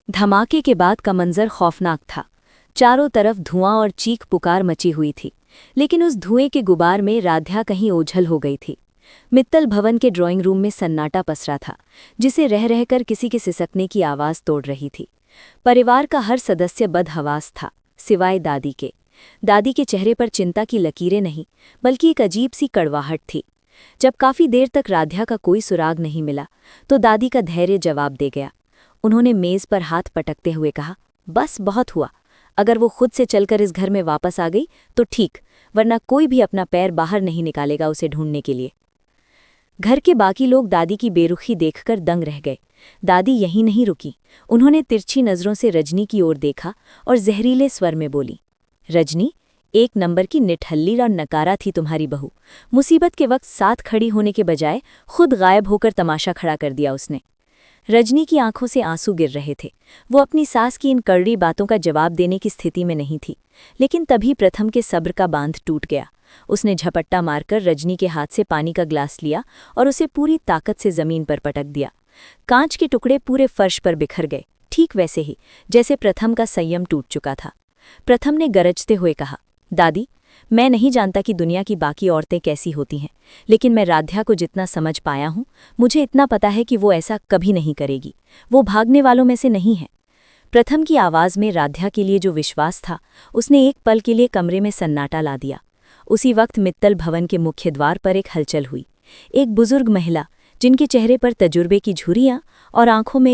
धमाके के बाद का मंजर खौफनाक था। चारों तरफ धुआं और चीख पुकार मची हुई थी, लेकिन उस धुएं के गुबार में राध्या कहीं ओझल हो गई थी। मित्तल भवन के ड्राइंग रूम में सन्नाटा पसरा था, जिसे रह रहकर किसी के सिसकने की आवाज़ तोड़ रही थी। परिवार का हर सदस्य बदहवास था, सिवाय दादी के। दादी के चेहरे पर चिंता की लकीरें नहीं, बल्कि एक अजीब सी कड़वाहट थी। जब काफ़ी देर तक राध्या का कोई सुराग नहीं मिला, तो दादी का धैर्य जवाब दे गया। उन्होंने मेज़ पर हाथ पटकते हुए कहा, बस बहुत हुआ। अगर वो खुद से चलकर इस घर में वापस आ गई तो ठीक, वरना कोई भी अपना पैर बाहर नहीं निकालेगा उसे ढूंढने के लिए। घर के बाकी लोग दादी की बेरुखी देखकर दंग रह गए। दादी यहीं नहीं रुकी। उन्होंने तिरछी नज़रों से रजनी की ओर देखा और जहरीले स्वर में बोली, रजनी, एक नंबर की निठल्ली और नकारा थी तुम्हारी बहू। मुसीबत के वक्त साथ खड़ी होने के बजाय खुद गायब होकर तमाशा खड़ा कर दिया उसने। रजनी की आंखों से आंसू गिर रहे थे। वो अपनी सास की इन कड़वी बातों का जवाब देने की स्थिति में नहीं थी, लेकिन तभी प्रथम के सब्र का बांध टूट गया। उसने झपट्टा मारकर रजनी के हाथ से पानी का ग्लास लिया और उसे पूरी ताकत से जमीन पर पटक दिया। कांच के टुकड़े पूरे फर्श पर बिखर गए, ठीक वैसे ही जैसे प्रथम का संयम टूट चुका था। प्रथम ने गरजते हुए कहा, दादी, मैं नहीं जानता कि दुनिया की बाकी औरतें कैसी होती हैं, लेकिन मैं राध्या को जितना समझ पाया हूँ, मुझे इतना पता है कि वो ऐसा कभी नहीं करेगी। वो भागने वालों में से नहीं है। प्रथम की आवाज़ में राध्या के लिए जो विश्वास था, उसने एक पल के लिए कमरे में सन्नाटा ला दिया। उसी वक्त मित्तल भवन के मुख्य द्वार पर एक हलचल हुई। एक बुजुर्ग महिला, जिनके चेहरे पर तजुर्बे की झुर्रियां और आंखों में एक